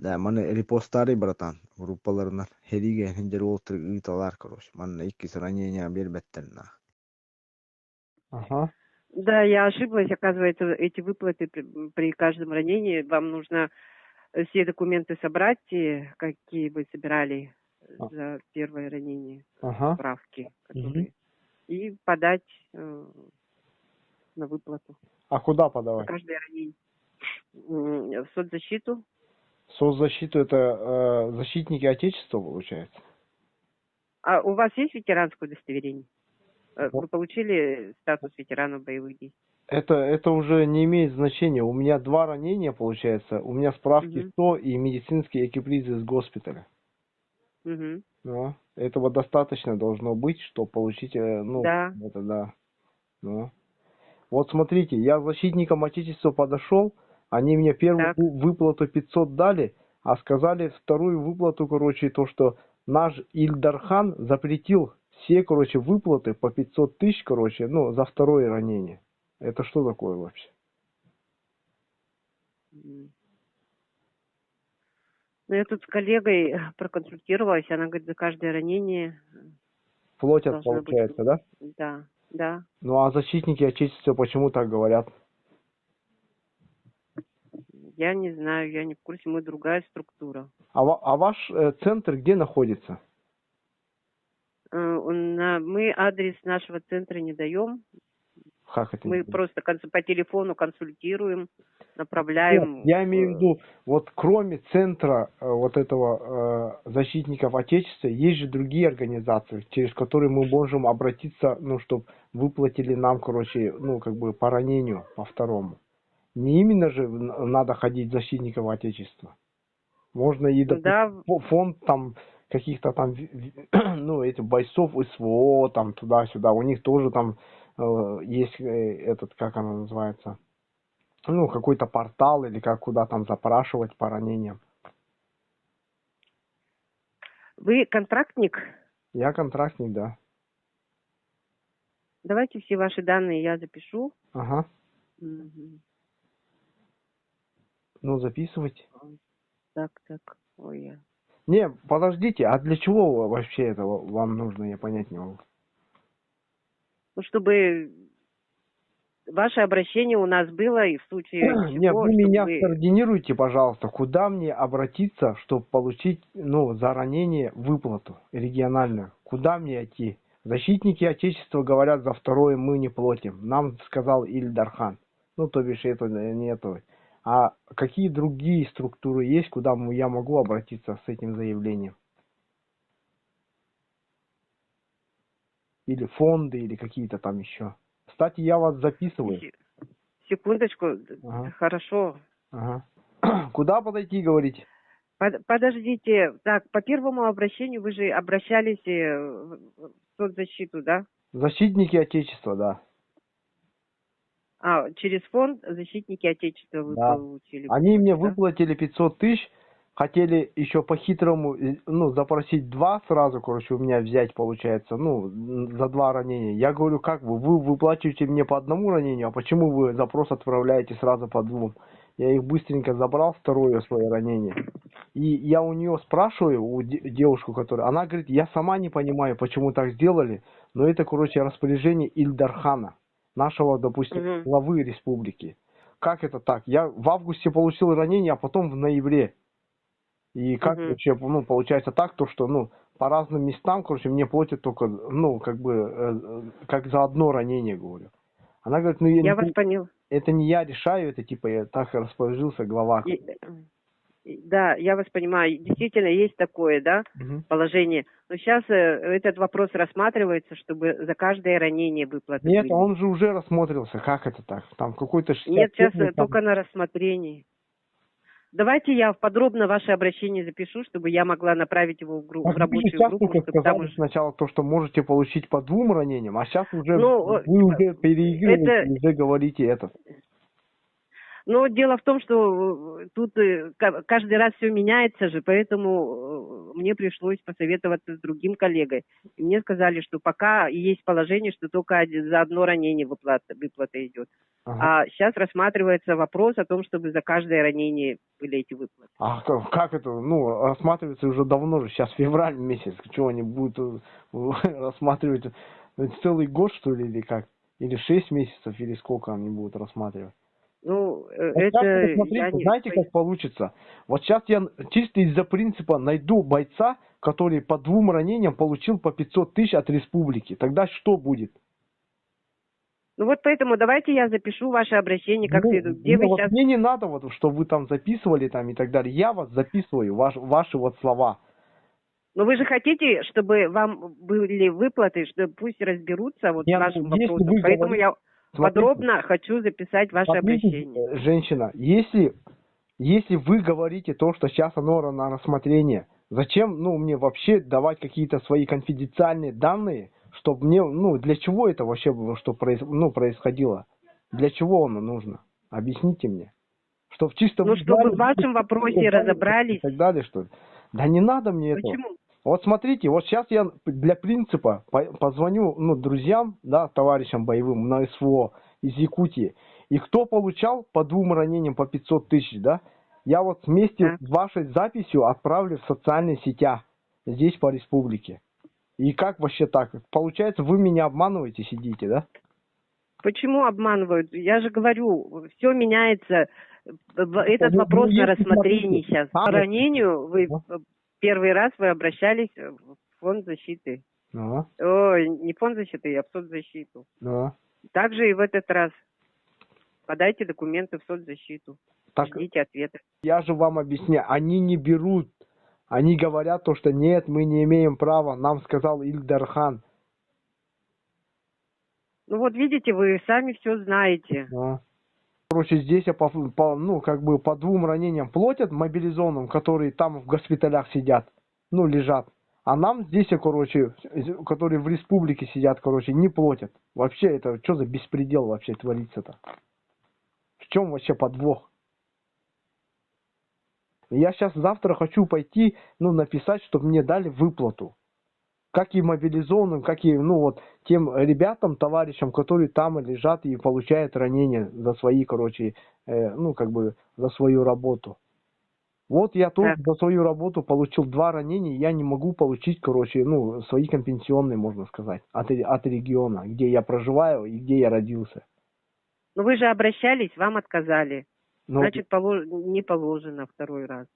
Да, маны репосттары, братан, группаларынан хериге хендер олтыр ыйталар, короче. Маны иккис ранения бербеттерна. Ага. Да, я ошиблась. Оказывается, эти выплаты при каждом ранении вам нужно все документы собрать, какие вы собирали за первое ранение, Ага. справки, Мгм. которые, и подать на выплату А куда за подавать? каждое ранение. В соцзащиту. Соцзащиту это защитники Отечества, получается? А у вас есть ветеранское удостоверение? Вот. Вы получили статус ветерана боевых действий? Это уже не имеет значения. У меня 2 ранения, получается. У меня справки Угу. 100 и медицинские экипризы из госпиталя. Угу. Ну, этого достаточно должно быть, чтобы получить, ну, Да. это да. Ну. Вот смотрите, я защитникам Отечества подошел, они мне первую Так. выплату 500 дали, а сказали вторую выплату, короче, то, что наш Ильдархан запретил все, короче, выплаты по 500 тысяч, короче, ну, за второе ранение. Это что такое вообще? Ну, я тут с коллегой проконсультировалась, она говорит, за каждое ранение Платят, должно быть... получается, да? Да, да. Ну, а защитники Отечества почему так говорят? Я не знаю, я не в курсе, мы другая структура. А ваш центр где находится? Мы адрес нашего центра не даем. Как это? Мы просто по телефону консультируем, Нет, направляем. я имею в виду, вот кроме центра вот этого защитников Отечества, есть же другие организации, через которые мы можем обратиться, ну, чтобы выплатили нам, короче, ну, как бы по ранению, по второму. Не именно же надо ходить защитников Отечества. Можно и, Да, допустим, фонд там каких-то там, ну, этих бойцов СВО, там туда-сюда, у них тоже там есть этот, как оно называется, ну, какой-то портал или как куда там запрашивать по ранениям. вы контрактник? Я контрактник, да. Давайте все ваши данные я запишу. Ага. Угу. Ну, записывайте. Так. Ой, я... Не, подождите, а для чего вообще это вам нужно, я понять не могу. Ну, чтобы ваше обращение у нас было, и в случае Не, чего, вы чтобы меня вы... скоординируйте, пожалуйста, куда мне обратиться, чтобы получить, ну, за ранение выплату региональную. Куда мне идти? Защитники Отечества говорят, за второе мы не платим. Нам сказал Ильдархан. Ну, то бишь, это нету. А какие другие структуры есть, куда я могу обратиться с этим заявлением? Или фонды, или какие-то там еще. Кстати, я вас записываю. Секундочку, Ага. хорошо. Ага. Куда подойти, говорите? Подождите, так, по первому обращению вы же обращались в соцзащиту, да? Защитники Отечества, да. Через фонд «Защитники Отечества» вы Да. получили Они мне выплаты, да? выплатили 500 тысяч, хотели еще по-хитрому, ну, запросить 2 сразу, короче, у меня взять, получается, ну, за 2 ранения. Я говорю, как вы выплачиваете мне по одному ранению, а почему вы запрос отправляете сразу по 2? Я их быстренько забрал, второе свое ранение. И я у нее спрашиваю, у девушку, которая, она говорит, я сама не понимаю, почему так сделали, но это, короче, распоряжение Ильдархана, нашего, допустим, Угу. главы республики. Как это так? Я в августе получил ранение, а потом в ноябре. И как Угу. вообще, ну, получается так, то, что, ну, по разным местам, короче, мне платят только, ну, как бы, как за одно ранение, говорю. Она говорит, ну, Я вас поняла. это не я решаю, это типа я так распорядился глава. Да, я вас понимаю. Действительно, есть такое, да, положение. Но сейчас этот вопрос рассматривается, чтобы за каждое ранение выплаты Нет, были. он же уже рассмотрелся. Как это так? Там какой-то 60 Нет, сейчас там... только на рассмотрении. Давайте я подробно ваше обращение запишу, чтобы я могла направить его в Вы же рабочую сейчас группу, только чтобы там сказали уже... сначала то, что можете получить по 2 ранениям, а сейчас уже Ну, вы уже переигрываете это... и уже говорите это. Но дело в том, что тут каждый раз все меняется же, поэтому мне пришлось посоветоваться с другим коллегой. И мне сказали, что пока есть положение, что только за одно ранение выплата идет. Ага. А сейчас рассматривается вопрос о том, чтобы за каждое ранение были эти выплаты. А как это? Ну, рассматривается уже давно же, сейчас февраль месяц. Что они будут рассматривать целый год, что ли, или как? Или 6 месяцев, или сколько они будут рассматривать? Ну, Вот это сейчас, я смотрите, не... знаете, как получится? Вот сейчас я чисто из-за принципа найду бойца, который по 2 ранениям получил по 500 тысяч от республики. Тогда что будет? Ну вот поэтому давайте я запишу ваше обращение как следует. Где вы Вот сейчас... мне не надо, вот, чтобы вы там записывали там и так далее. Я вас записываю, ваши вот слова. Но вы же хотите, чтобы вам были выплаты, что пусть разберутся вот с Нет, вашим если вопросом. вы Поэтому говорите, я смотрите, подробно хочу записать ваше смотрите, обращение. женщина, если вы говорите то, что сейчас оно на рассмотрение, зачем, мне вообще давать какие-то свои конфиденциальные данные, чтобы мне, для чего это вообще было, что происходило? Для чего оно нужно? Объясните мне. Чтобы чисто Ну, вы чтобы знали, в вашем вопросе разобрались. и так далее, что ли? Да не надо мне этого. Почему? Вот смотрите, вот сейчас я для принципа позвоню, друзьям, да, товарищам боевым на СВО из Якутии. И кто получал по 2 ранениям по 500 тысяч, да, я вот вместе Так. с вашей записью отправлю в социальные сети здесь по республике. И как вообще так? Получается, вы меня обманываете, сидите, да? Почему обманывают? Я же говорю, все меняется. Этот вопрос на Если рассмотрении смотрите, сейчас. там По вот- ранению вы первый раз вы обращались в фонд защиты. Ну, Ой, не фонд защиты, а в соцзащиту. ну. Также и в этот раз. Подайте документы в соцзащиту. Так Ждите ответа. я же вам объясняю, они не берут. Они говорят то, что нет, мы не имеем права, нам сказал Ильдархан. Ну вот видите, вы сами все знаете. Да. Короче, здесь по 2 ранениям платят мобилизованным, которые там в госпиталях сидят, лежат. А нам здесь, которые в республике сидят, не платят. Вообще, это что за беспредел вообще творится-то? В чем вообще подвох? Я сейчас завтра хочу пойти, написать, чтобы мне дали выплату. Как и мобилизованным, как и, тем ребятам, товарищам, которые там лежат и получают ранения за свои, за свою работу. Вот я тоже за свою работу получил 2 ранения, я не могу получить, свои компенсионные, можно сказать, от региона, где я проживаю и где я родился. Но вы же обращались, вам отказали. Но, Значит, не положено второй раз.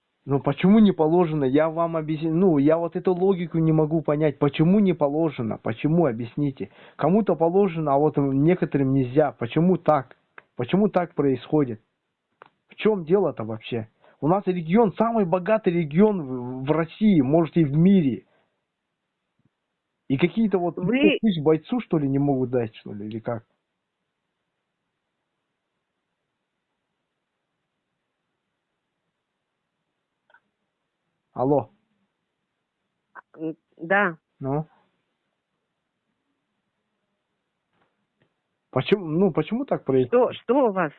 почему не положено? Я вам объясню. Я вот эту логику не могу понять. Почему не положено? Почему? Объясните. Кому-то положено, а вот некоторым нельзя. Почему так? Почему так происходит? В чем дело-то вообще? У нас регион, самый богатый регион в России, может и в мире. И какие-то 500 тысяч бойцу, что ли, не могут дать, что ли, или как? Алло. Да. Ну? Почему так происходит? Что у вас?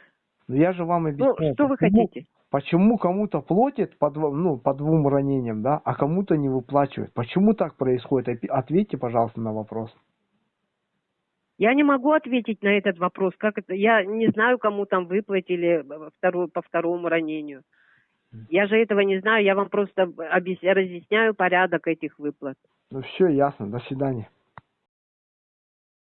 Я же вам объясняю. Что вы хотите? Почему кому-то платят по 2 ранениям, да, а кому-то не выплачивают? Почему так происходит? Ответьте, пожалуйста, на вопрос. Я не могу ответить на этот вопрос. Как это? Я не знаю, кому там выплатили по 2 ранению. Я же этого не знаю. Я вам просто разъясняю порядок этих выплат. Все ясно. До свидания.